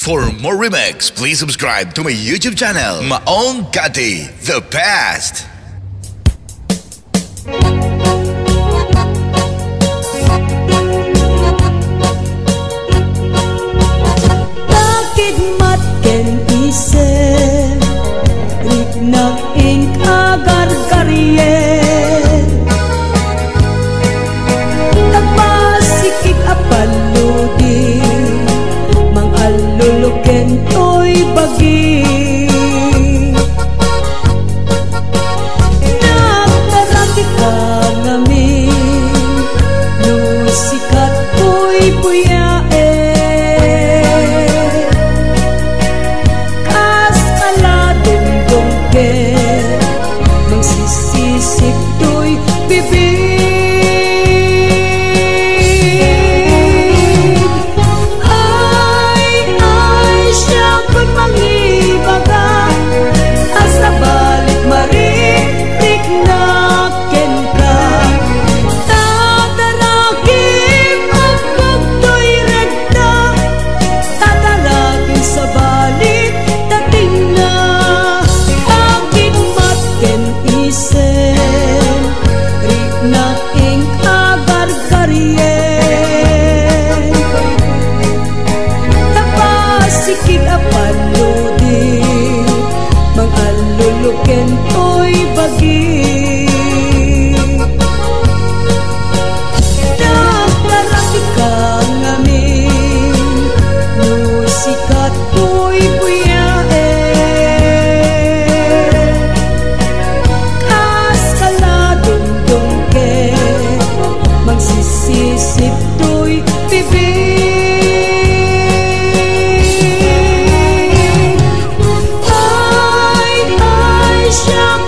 For more remix, please subscribe to my YouTube channel, Maong Kati, The Past. Bakit matken isen Riknak ing agar-garyen Nagpasikik apaludi Mang aluluken to'y bagi Nagtaraki ka ngamin Nusikat ko'y buyae Magsisisip to'y bibig Ay, siyang mangibaga Asa balik maritik na ken ka Tatarakin ang pagto'y regta Tatarakin sa balik dating na Bakit matken isen Riknak ing agar-garyen Tapasikig apaludi Mang aluluken to'y bagi Nagtaraki ka ngamin Nusikat ko'y buyae Magsisisip to'y bibig Ay, siyang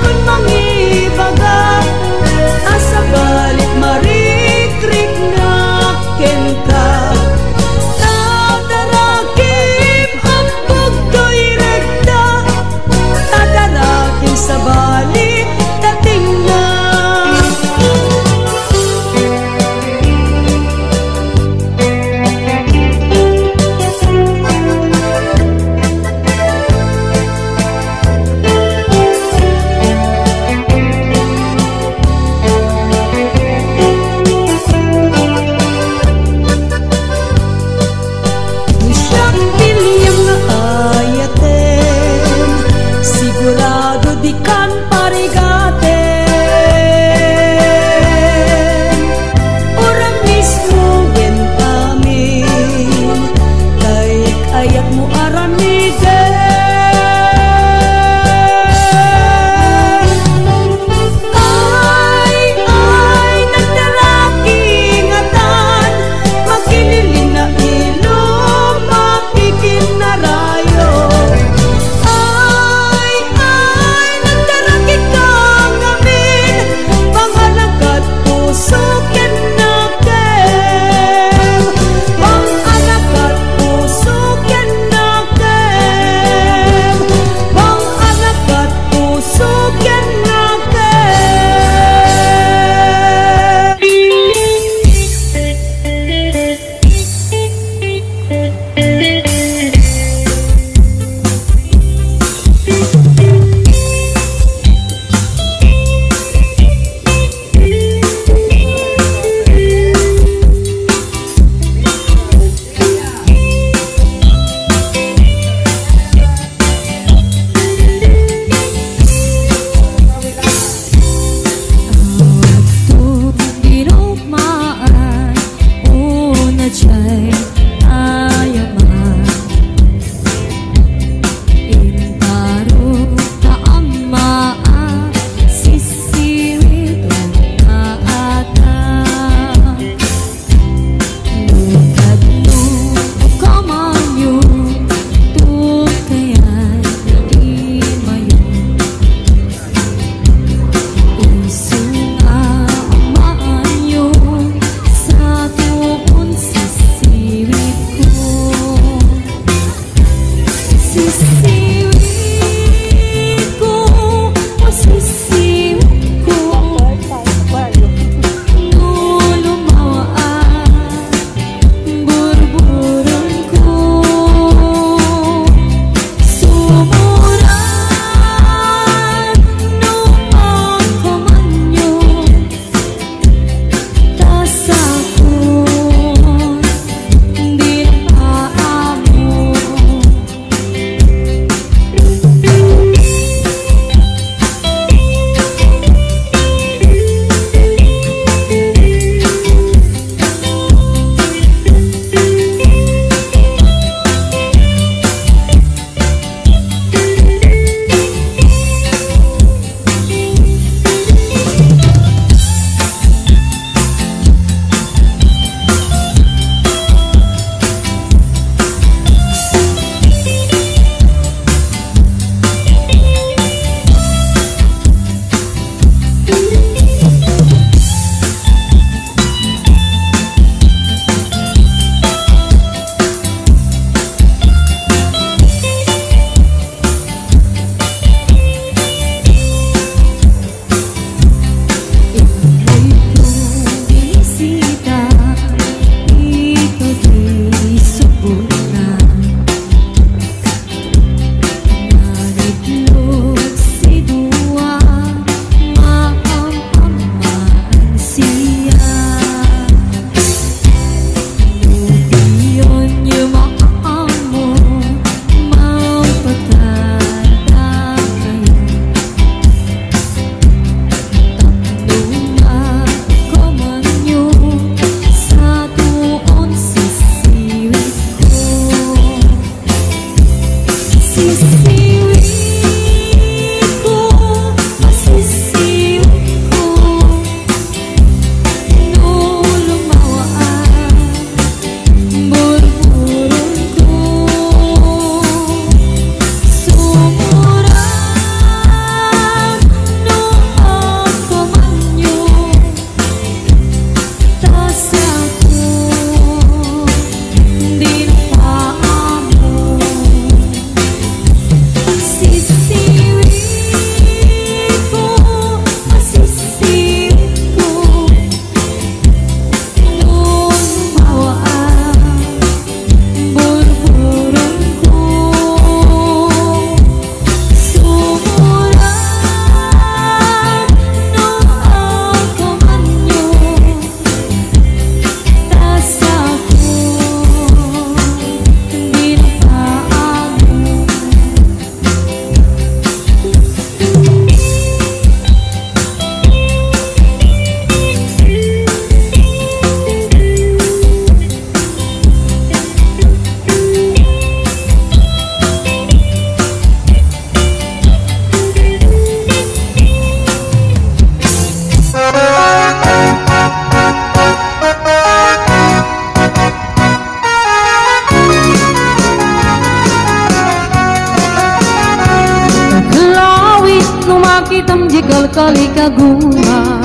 kitam jigal kali kaguma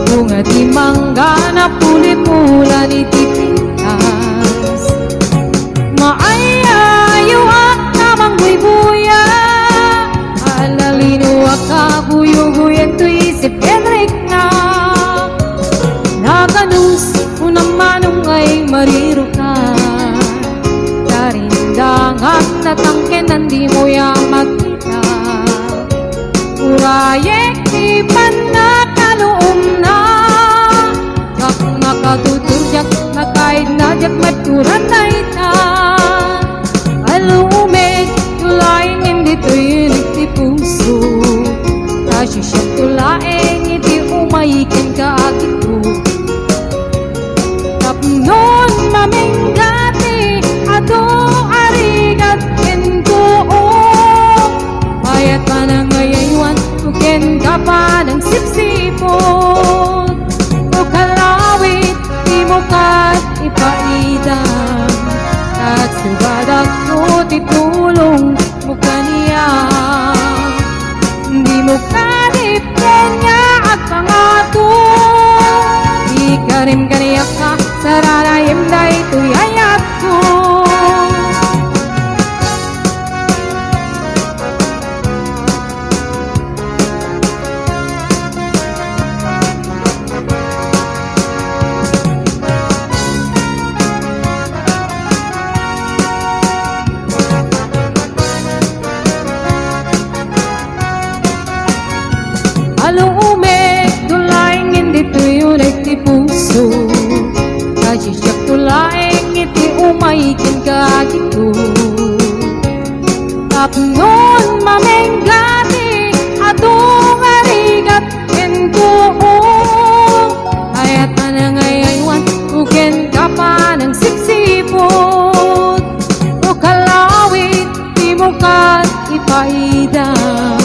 bunga di mangga na puli-pula ni tipintas maayayo at namang buy-buya alalino akabuyo-buyan to isip Henrik na naganus unamanong ay mariro ka darindangan na tangkenan di mo yang magkita urayek ipan na kaluom na kak makatuturjak makaid na jak maturan na ita alumig tulaing hindi tuyunig ti puso kasisyak tulaing hindi umayikin ka agito tapnon maminggati ato arigat kento payat pa ng ngayaywan tuken ka pa ng sipsipot o kalawit di mo kat ipaidam at subadak mo titulong mo kaniya di mo kanipin niya at pangato ikarim kaniyak ka sararayim na ito'y ayat ko alume tulaing hindi tuyunig ti puso kasisyak tulaing iti umayikin ka dito tapnon maminggati atong arigat kento ayat na nangayaywan tuken ka pa ng sipsipot o kalawit di mo kat ipaidam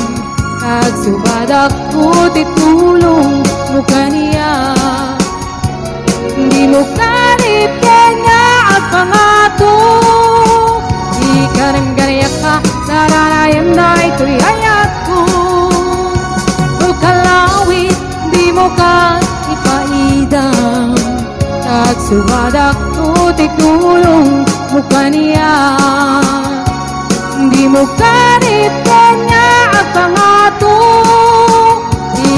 kag subadak ko titulong mo kaniya di mo kanipin niya at pangato ikarim ganayak ka sararayam na ito'y ayat ko o kalawit di mo ka ipaidam kag subadak ko titulong mo kaniya di mo kanipin niya at pangato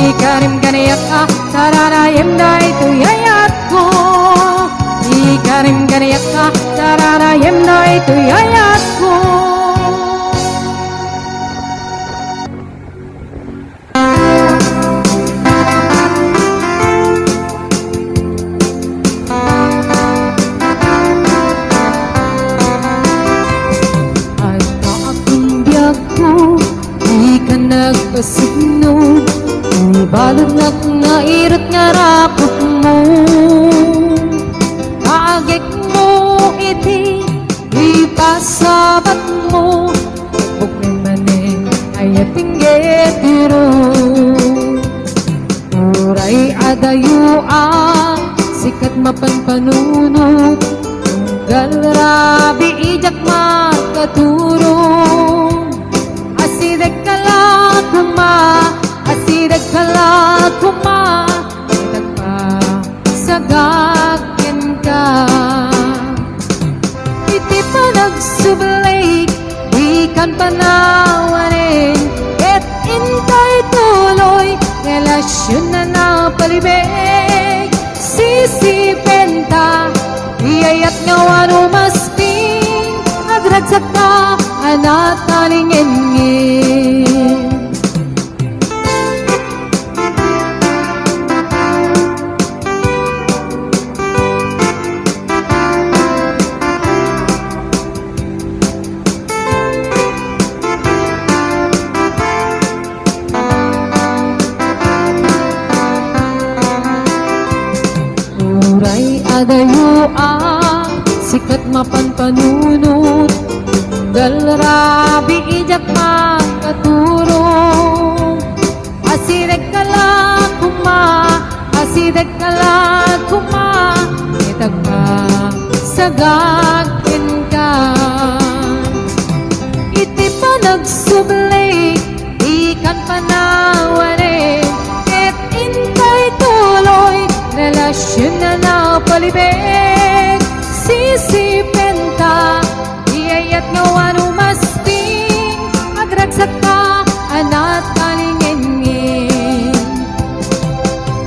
ikarim ganayak ka sararayam na ito'y ayat ko ikarim ganayak ka sararayam na ito'y ayat ko at kaakong biyak ko di ka nagpasigno balod ngak nga irot nga rapot mo kaagik mo iti ipasabat mo bukay maning ayating getiro uray adayo ang sikat mapanpanunod galrabi ijak makaturong asidek kala kuma asidag kala kuma idag pa sagakin ka iti pa nagsubalik di kan panawarin et intay tuloy relasyon na napalibig sisipenta iyayat nga wano masping agragsak ka anat nalingin-ngin adayo ang sikat mapanpanunod galrabi ijak makaturong asideg kala kuma itag pa sagagin ka iti pa nagsubli ikan pa na palibig. Sisipin ta, iyayat nga wano masting, agragsak ka, anat kalingin.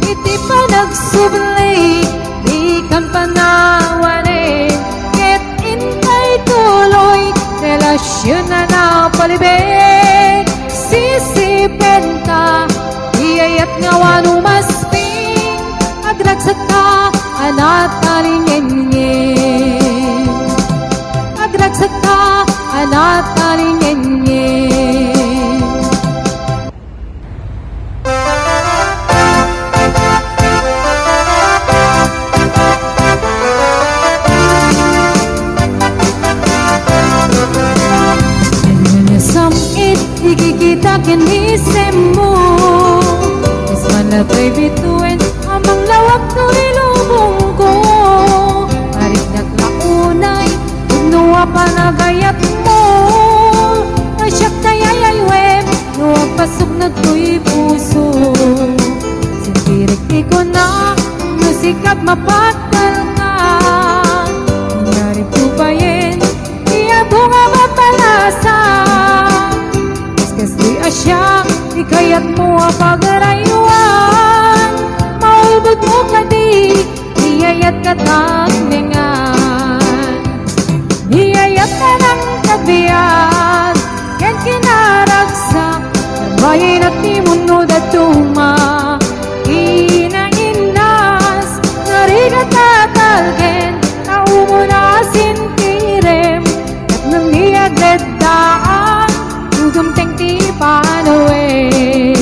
Iti pa nagsubli, di kan panawanin, ket intay tuloy, relasyon na na palibig. Sisipin ta, iyayat nga wano masting, agragsak ka, anat kalingin. Agragsak ka, anat kalingin. Samit, ikikita kinisem mo, isman na to'y bituin, amang lawak to'y lubong ko. Parik naglaunay, nuwa pa nagayat mo. Masyak tayayay web, nuwag pasok na to'y puso. Sintirik ko na, nusikap mapagdal ka. Nangyari po ba yin, iya ko nga mapalasa. Kaskas di asya, ikayat mo ang pagarayuan. Maulbog mo ka di, iyayat ka tagningan. Iyayat ka ng kabiyan, yan kinaragsak. Karbayin at timunod at tuma, inainas, narigat at algen, naumo na sintirem, at nang niyagledaan, udumteng ti panawin.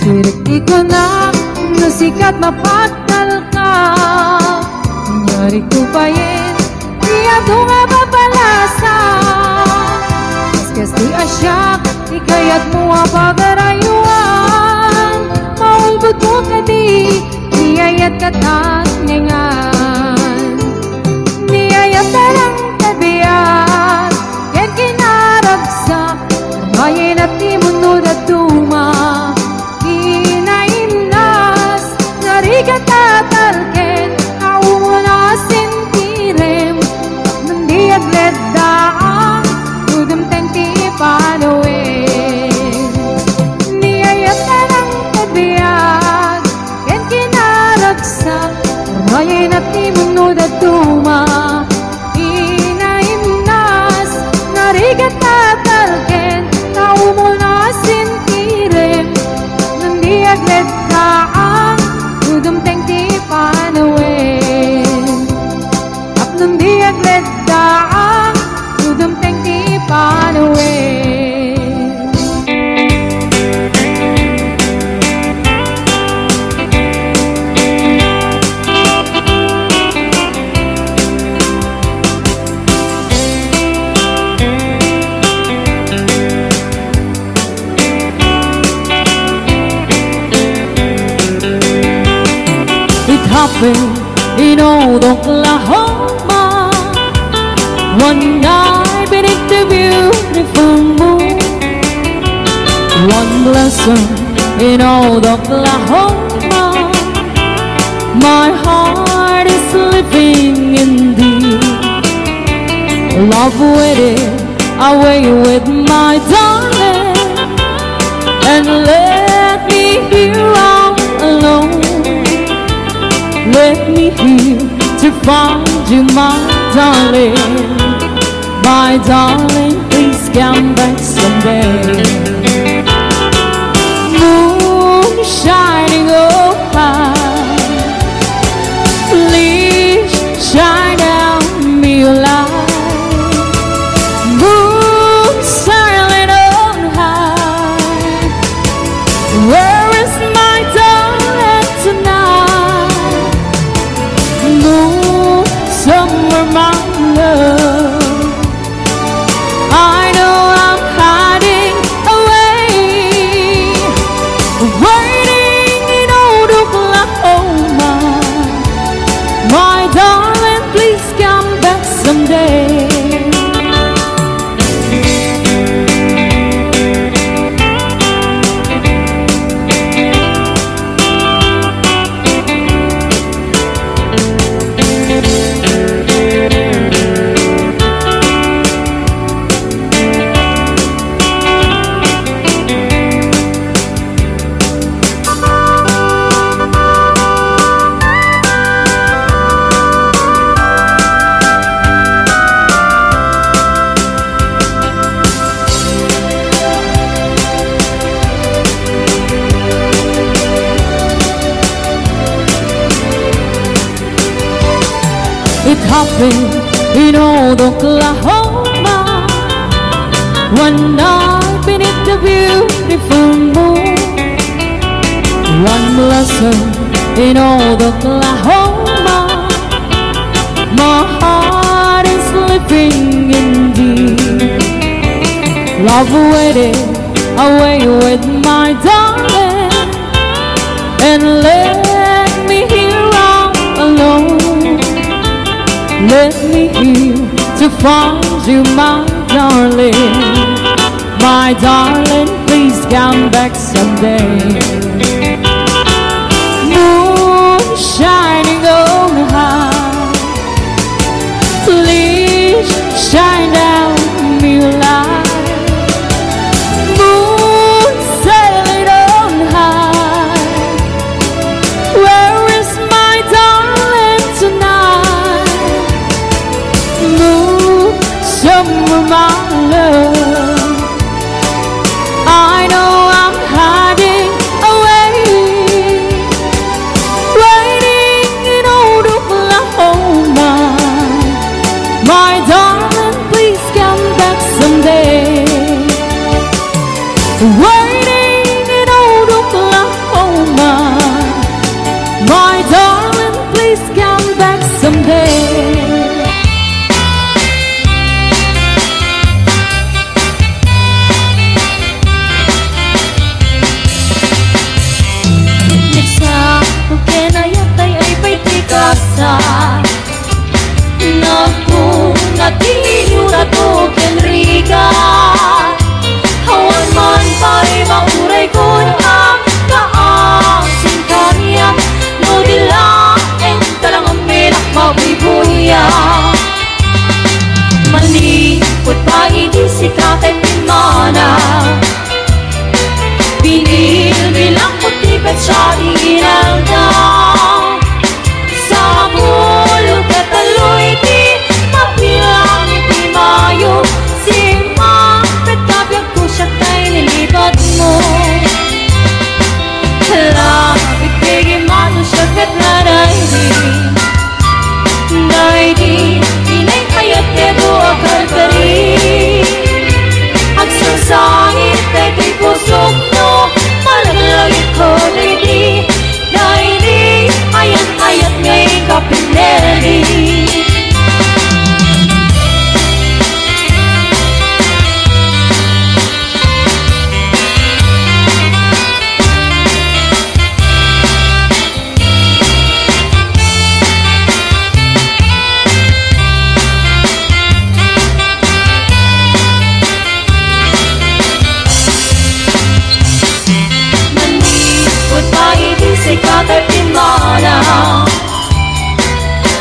Sirik ko na, nusikat mapagdal ka. Nangyari ko pa yin, iya ko nga mapalasa. Kaskas di asyak, ikayat mo ang pagarayuan. Maulbot mo ka di, iyayat ka tagningan. Niyayat na lang tabiat, yan kinaragsak. Karbayin at timunod at tuma, inainas, narigat at alken, naumo na sintirem, nandiyagledaan, udumten ti panawin. Niyayat na ng kabiyag, yan kinaragsak, karbayin at timunod at tuma, inainas, narigat at alken, naumo na sintirem, nandiyagledaan, udumteng ti panawin. Apnong diyagledaan, udumteng ti panawin. Happened in old Oklahoma, one night beneath the beautiful moon. One blossom in old Oklahoma, my heart is living in thee. Love waited away with my darling, and let me here all alone. Let me here to find you, my darling. My darling, please come back someday. Moon shining oh high, please shine down me your light. Moon silent on high, where is my darling tonight? Moon, somewhere my love, I know I'm hiding away. It happened in old Oklahoma, one night beneath the beautiful moon. One blossom in old Oklahoma, my heart is living indeed. Love waited away with my darling, and let me here all alone. Let me here to find you, my darling. My darling, please come back someday. Moon shining on high, please shine down me light. Moon sailing on high, where is my darling tonight? Moon, somewhere my love, I know I'm hiding away, waiting in old Oklahoma. My darling, please come back someday. Waiting in old Oklahoma. My darling, please come back someday. Natiliw na to Kenriga, hawan man pa'y mauray ko ang kaasing karya. No dilain talang ang minak mabibuya. Malipot pa idisi kakay pimana, binil bilang putipet sa inalda. Sa bulog at taloy di mabilang itimayo, si Mapet kabyag ko siya kay nilipat mo. Lapit kay mano siya kat na naidi, inay kayat kedo akal kari. Agsasangit ay kay pusok mo, malaglagit ko naidi. Naidi, ayat-ayat ngay kapineri.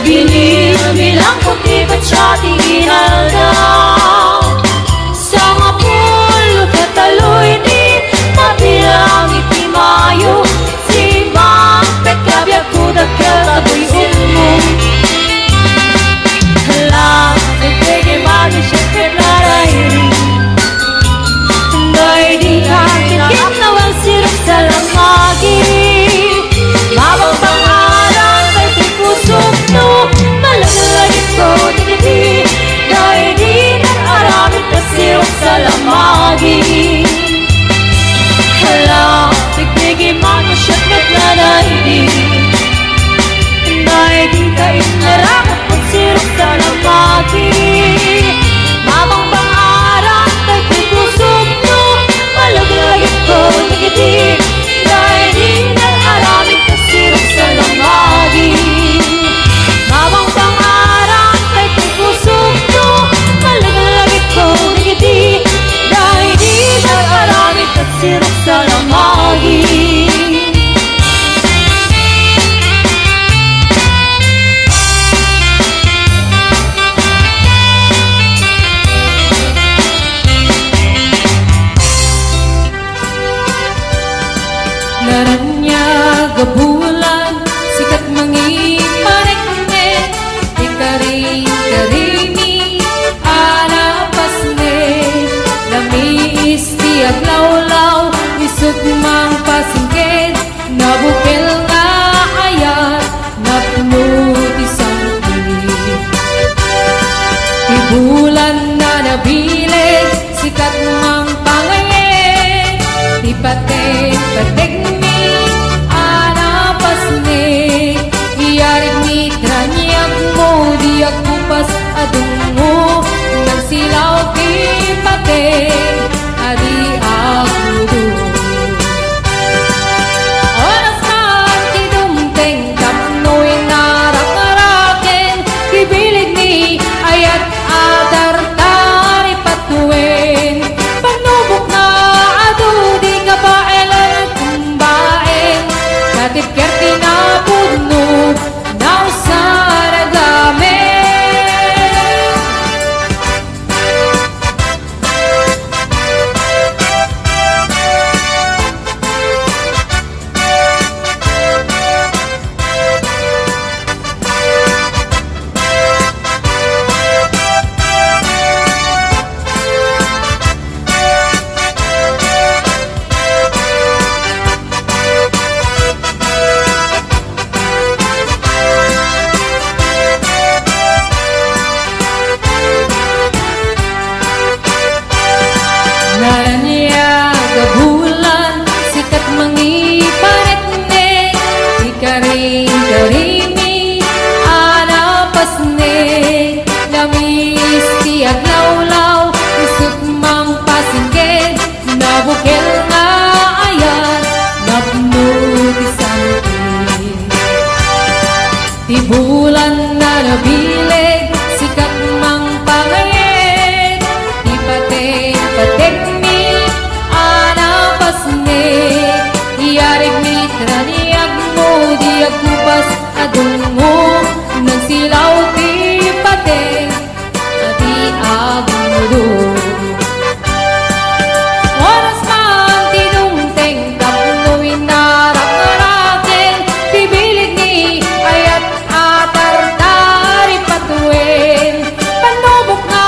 Binil bilang puti at siya tinalda. Sa mga pulo kataloy di mabilang itimayo, si Mapet kabyag ko nagkataboy mo. Lapit kay mano siya pinarayri, naidi kakikip na wang sirap sa lamagi. Mabang pangalan kay tikusok no, malagalagit ko nagiti. Naidi nag-aramit na sirap sa lamagi. Hala, tigpigin mano siya kat na naidi. Naidi kain narakot kong sirap sa lamagi. Mabang pangalan kay tikusok no, malagalagit ko nagiti. Naidi nag-aramit na sirap sa lamagi. Mabang pangarang kay tikusok no, malagalagit ko nagiti. Naidi nag-aramit na sirap sa lamagi. adungo nagsilaw ti pating adi agudo. Oras man ti dumteng tapnoy narak-araken kibilig ni ayat adar tari patuin panubok na adu di kabaelan kumbaen katip kerti na pudno na usaragame. Karimi anapasne lamis ti aglawlaw isip mang pasinggen nabukel nga ayan napno ti santin ti bulan na nabileg sikat mang pangayen ti patek mi anapasne iyarig mitra niyag mo di agkupas adungo nagsilaw ti pating adi agudo. Oras man ti dumteng tapnoy narak-araken tibilig ni ayat atar tari patuin panubok na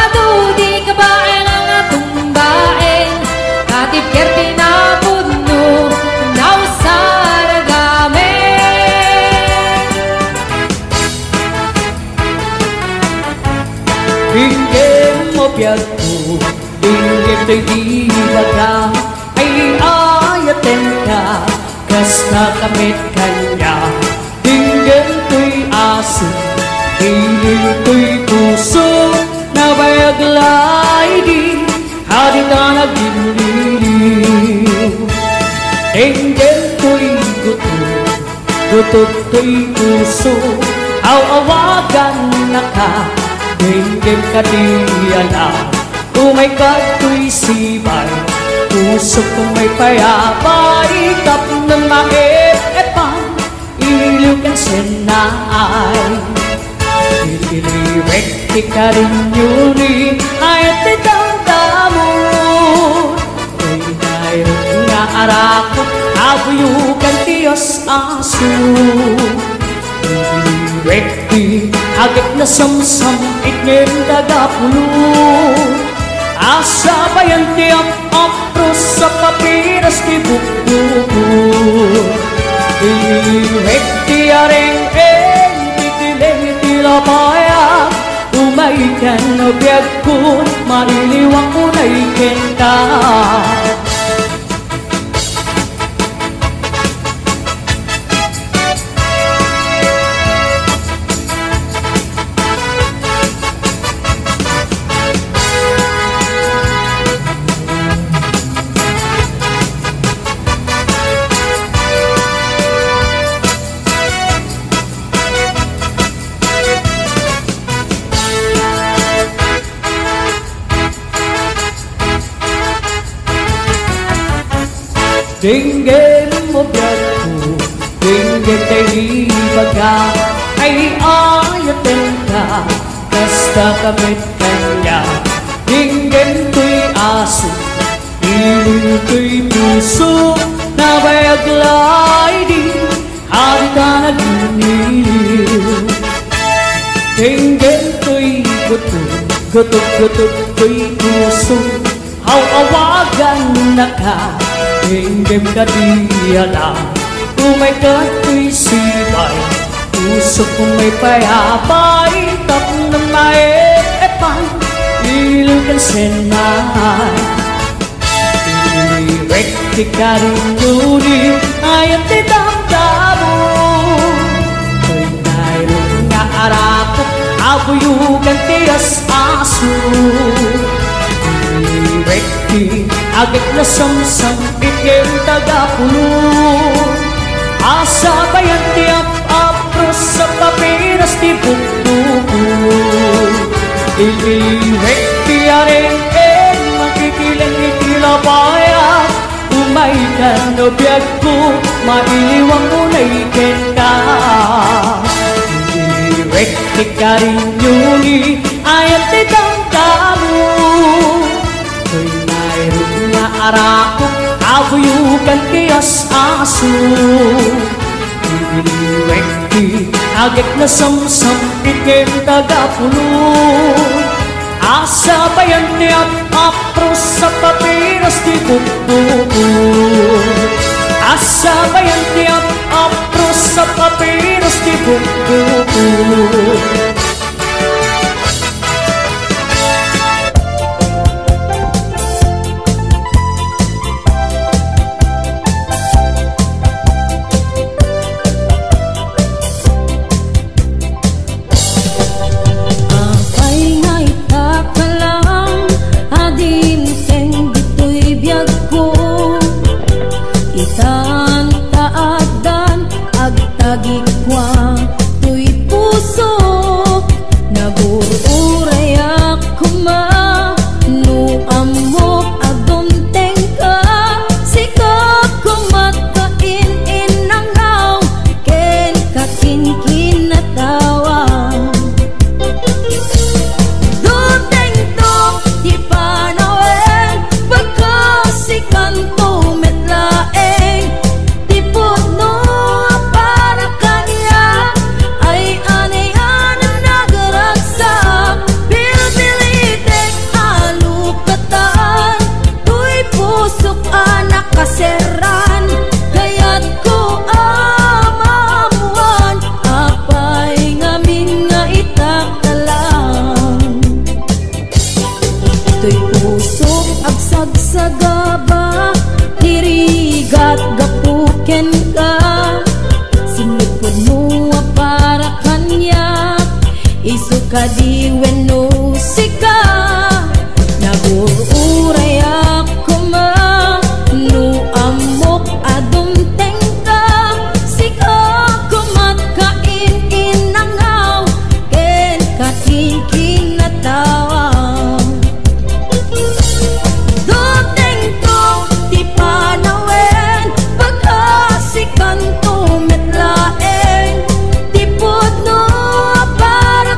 adu di kabaen ang atumbaen katip kerti na pudno na usaragame. Dinggem mo piyagko, dinggem to'y di baga, ay ayaten ka, kas nakamit kanya. Dinggem to'y aso, dinggem to'y puso, na bayaglay di, hadi ka nagdiliw. Dinggem to'y gutot to'y puso, awawagan na ka, dinggem ka diyan umay kato'y sibay puso kong may payapay ikap ng maep-epan iliw kan senay ililiwek ti ka rin yuri ayat ti damdamon ay nairot nga arakot abuyukan tiyos aso ililiwek agak na samsam iknem dagapulo asa bayan tiap apros sa papiras ti bukbuko iwek ti areng titileng tilapaya umaikan na biyagkun maniliwang unay kenta. Dinggem mo biyagko, dinggem tayo di baga, ay ayaten ka, kasta kamit kanya. Dinggem to'y aso, iliw to'y puso, na bayaglay di, hari ka naginiw. Dinggem to'y gutot to'y puso, awawagan na ka, dinggem ka diyan umay kato'y sibay puso kong may payapay tap ng maep-epan iliw kan senay iliwek ti ka rin yuri ayat ti damdamon to'y nairot nga arakot abuyugan tias asu Rekti agak na samsam ikin tagapulo Asa bayan tiap apros sa papiras ti bukbuku Rekti aring makikilang itilapaya Umaikan no biyag ko mailiwang mo na ikin ka Rekti ka rin yuni ayan titang kamu Ko'y mayroon nga arakot abuyugan kiyas aso Rekti agak na samsam ikin tagapulo Asa bayan niya't apros sa papiras di bukbuku Asa bayan niya't apros sa papiras di bukbuku Kadi weno sika nagururay ako ma nu amok adum tengka sika kumat kain inangaw ken katin kinatawa do tengko ti panawen pagkasikan to metlaeng tipod no para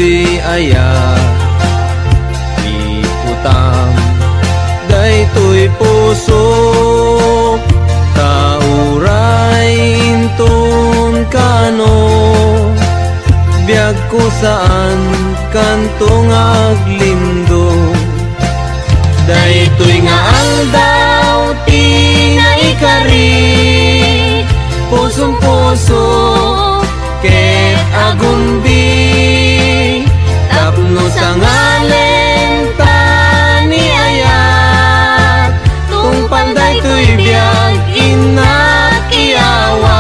daytoy aya iputang daytoy puso tauray inton kano biag ko saan kantong aglindo daytoy nga aldaw ti naikari pusong puso ket agumbi tapno sa ngalen tani ayat tungpal daytoy biag inakiawas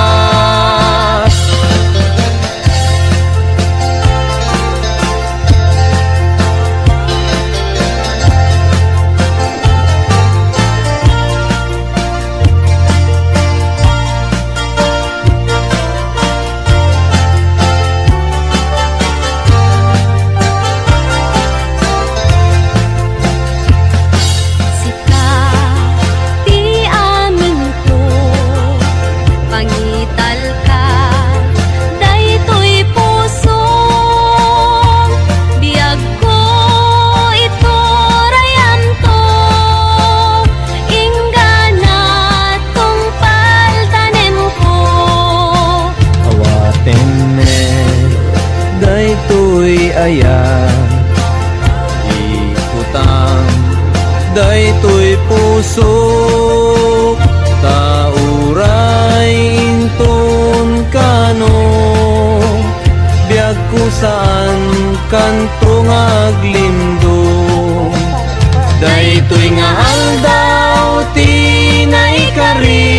iputang daytoy puso tauray inton kano biag ko saan kantong aglindo daytoy nga aldaw ti naikari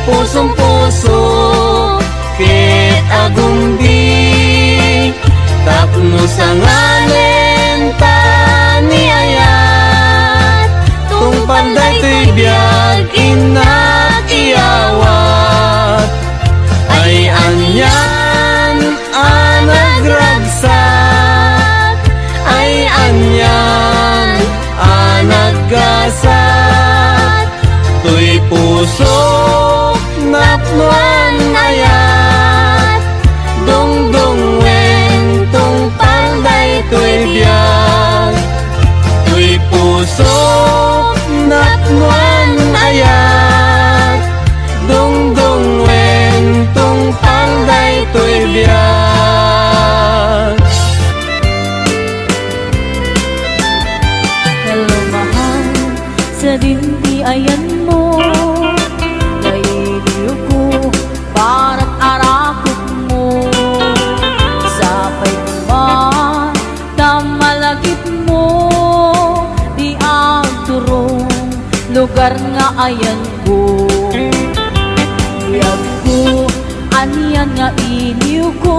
pusong puso ket agumbi tapno sa ngalen tani ayat tungpal daytoy biag inakiawat ay anyan anagragsak ay anyan anaggasat tuy puso napnuan ayat dongdong daytoy biag tuy puso napnuan ayat dongdong wentong pang daytoy biag. Hello mahal, sa dinti ayan mo nailiw ko para't arakot mo sapay kuman malagip mo di ang turong lugar nga ayan ko biyag ko aniyan nga iliw ko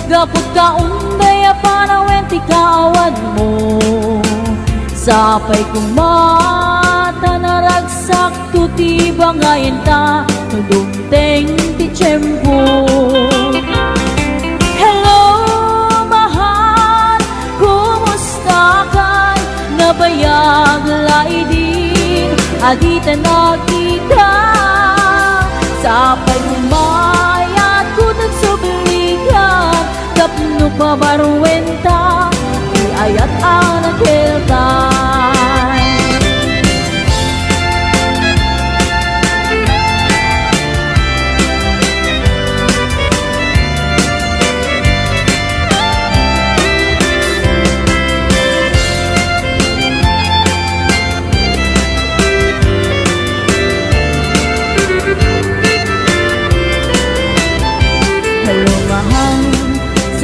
gapot ka unday panawen ti kawan mo sapay kumata naragsak tuti bangayin ta dumteng ti tiyempo. Nabayag laidin adita nakita sapay kumayat kutag subligan kapno pabarwenta iayat ang nagkeltan.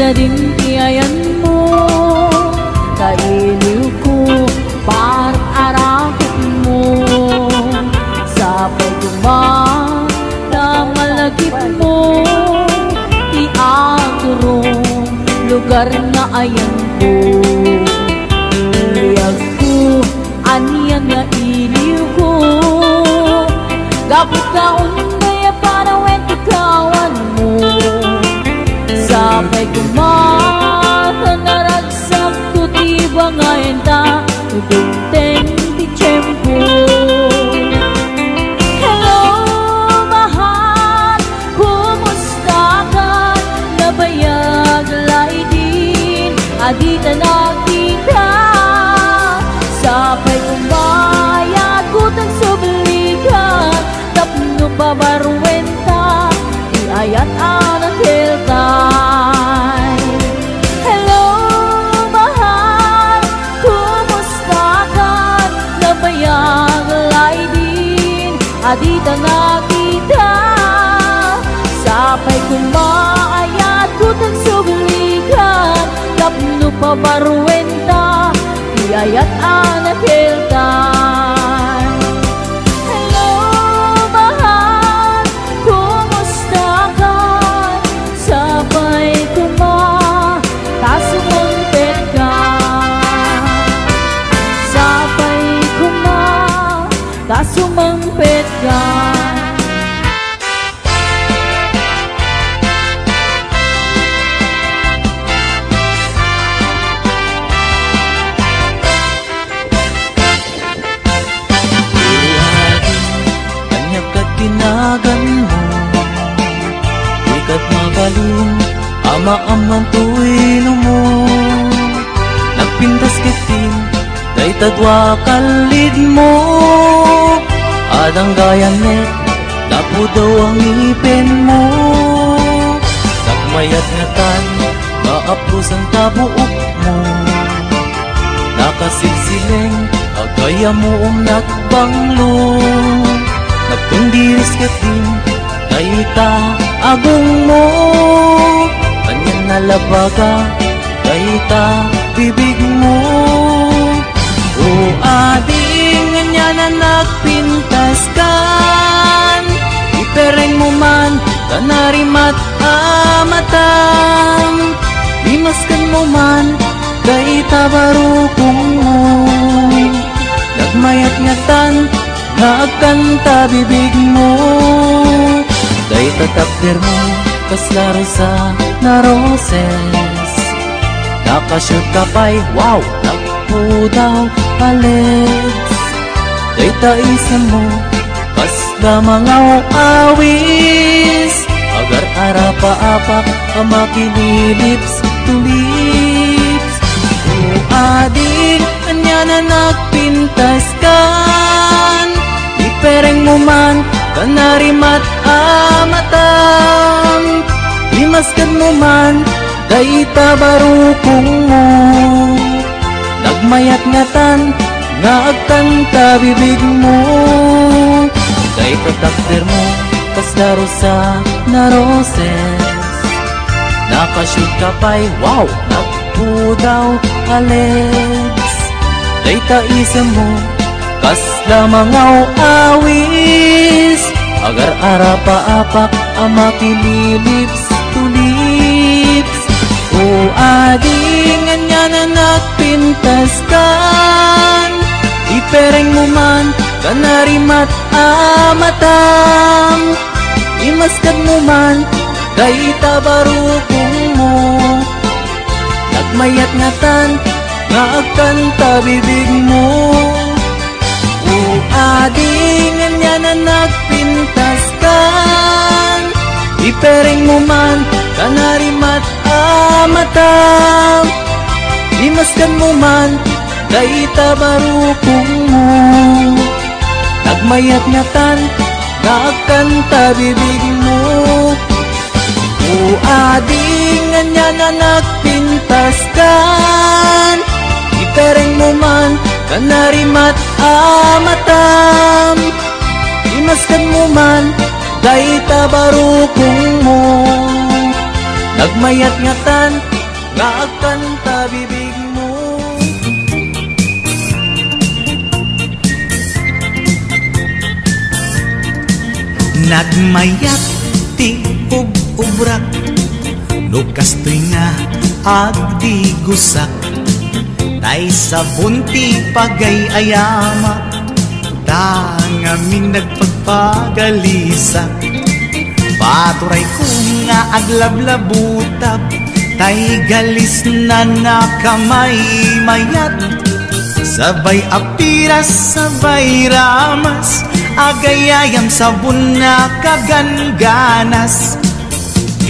Sa dinti ayan mo kailiw ko para't arakot mo sapay kuman na malagip mo ti aturong lugar nga ayan ko biyag ko aniyan nga iliw ko gapot ka unday panawen ti kawan mo sapay kumata naragsak tuti bangayin ta dumteng ti tiyempo. Hello mahal, kumusta ka? Nabayag ayat anak hiltay. Hello mahal, kumusta ka? Nabayang laidin, adita nga kita. Sapay kumaayat, kutang sublikan, tapno pa barwenta, ayat anak hiltay. Hello mahal, kumusta ka? Sabay kuma, tasumangpet ka. Sabay kuma, tasumangpet ka. Tinagan mo, ikat magaling, ama-amang tuwino mo. Nagpintas kitin, day tadwa kalid mo. Adang gayanet, lapo daw ang ipin mo. Nagmayat nga tan, maapros ang tabuok mo. Nakasilsileng, agaya mo nagbanglo. Nagpundiris katin, kayta agong mo. Kanyan nalabaga, kayta bibig mo. O ading, ganyan na nagpintas kan. Ipereng mo man, kanarimat amatam. Limaskan mo man, kayta barukong mo. Nagmayat ngatan, nagkanta bibig mo. Day tatakder mo, kaslaro sa naroses. Nakashoot ka pa'y, wow, nagpo daw palets. Day taisan mo, kasla mga awis. Agar arapa-apak, amakililips to lips. O ading, kanya na nagpintas kan. Ipereng mo man, kanarimat amatam. Limaskan mo man, dayta barukong mo. Nagmayat ngatan, nagkanta bibig mo. Dayta takder mo, kaslaro sa naroses. Nakashoot ka pa'y, wow, nagpudaw kaleds. Dayta isa mo, kasla mga awis. Agar arapa-apak, amakililips to lips. O ading, anya na nagpintas kan. Ipereng mo man, kanarimat amatam. Imaskad mo man, dayta barukong mo. Nagmayat ngatan, nagkanta bibig mo. O ading, anya na nagpintas kan. Ipereng mo man, kanarimat amatam. Limaskan mo man, dayta barukong mo. Nagmayat ngatan, nagkanta bibig mo. O ading, anya na nagpintas kan. Ipereng mo man, kanarimat amatam. Imaskan mo man, dayta barukong mo. Nagmayat ngatan, nagkanta bibig mo. Nagmayat ti ub-ubrak, lukas to'y nga agdi gusak. Tay sabon ti pagay-ayama, tangamin nagpagpagalisak. Paturay ko nga aglablabutab, tay galis na nakamay mayat. Sabay apiras, sabay ramas, agayayam sabon na kaganganas.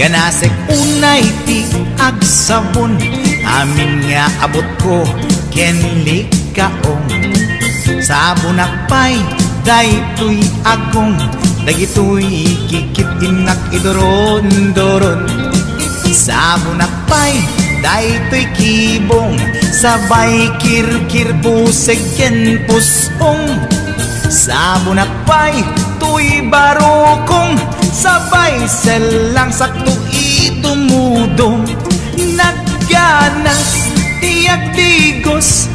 Ganasek unay ti agsabon, amin nga abot ko kenlik kaong. Sabon akpay, daytoy agong dagitoy kikit inak idoron-doron. Sabon akpay, daytoy kibong, sabay kirkir puseg ken pusong. Sabon akpay, tuy barukong, sabay selang sakto itumudong. Nagganas, tiyak tigos,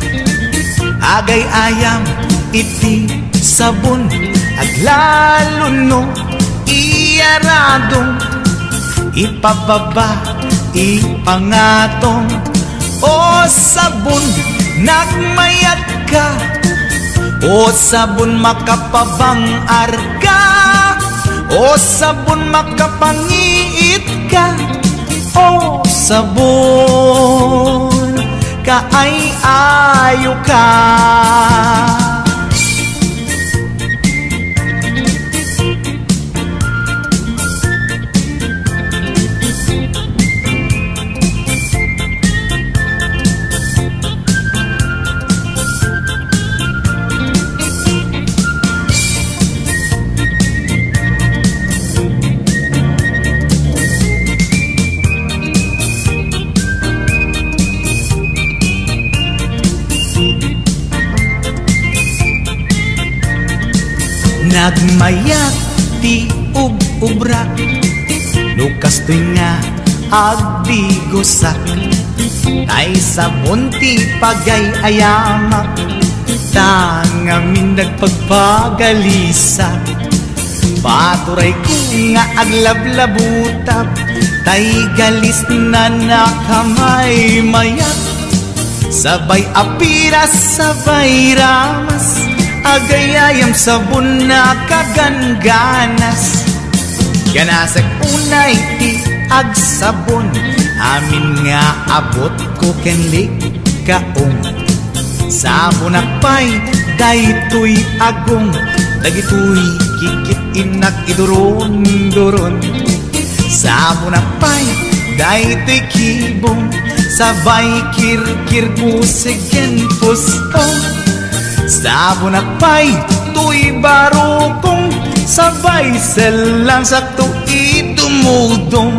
agay ayam, iti sabon, aglalo no, iyaradong, ipababa, ipangatong. O sabon, nagmayat ka, o sabon makapabang arka, o sabon makapangiit ka, o sabon kaay-ayo ka. Nagmayat ti ug-ubrak, lukas to'y nga agbigosak. Tay sabon ti pagay-ayamak, tangamin nagpagpagalisak. Paturay ko nga aglablabutap, tay galis na nakamay mayat. Sabay apiras, sabay ramas, agayayam sabon na kagangganas. Ganasag unay ti agsabon, amin nga abot ko kenlik kaong. Sabon akpay, daytoy agong, dagitoy kikit inak idoron-doron. Sabon akpay, daytoy kibong, sabay kirkir puseg ken pusong. Sabon akpay, tuy barukong, sabay selang sakto itumudong.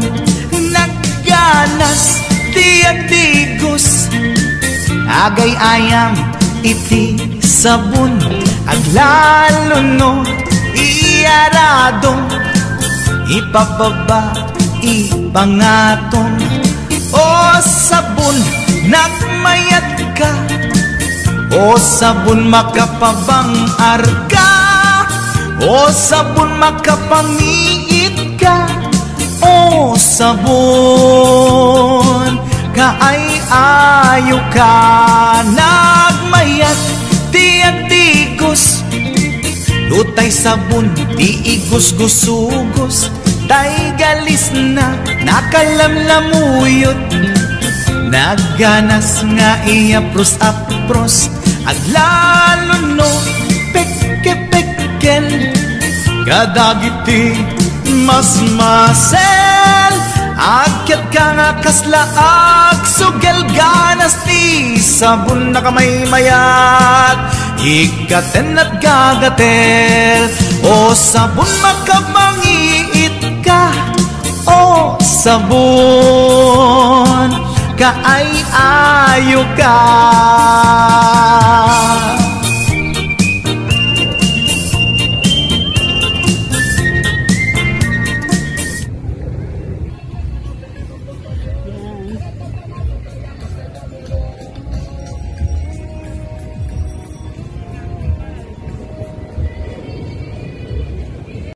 Nagganas, tiyak tigos, agay ayam, iti sabon, aglalo no, iyaradong, ipababa, ipangatong. O sabon, nagmayat ka, o sabon makapabang arka, o sabon makapangiit ka, o sabon kaay-ayo ka. Nagmayat tiyak tigos, lutay sabon di igos-gusugos, tay galis na nakalamlamuyot. Nagganas nga iapros-apros, aglalo no, pekke-pekken, kadagiti mas-masel. Akyat ka nga kaslaag, sugel ganas ti sabon na kamay mayat. Ikaten at gagatel, o sabon makamangiit ka, o sabon kaay-ayo ka.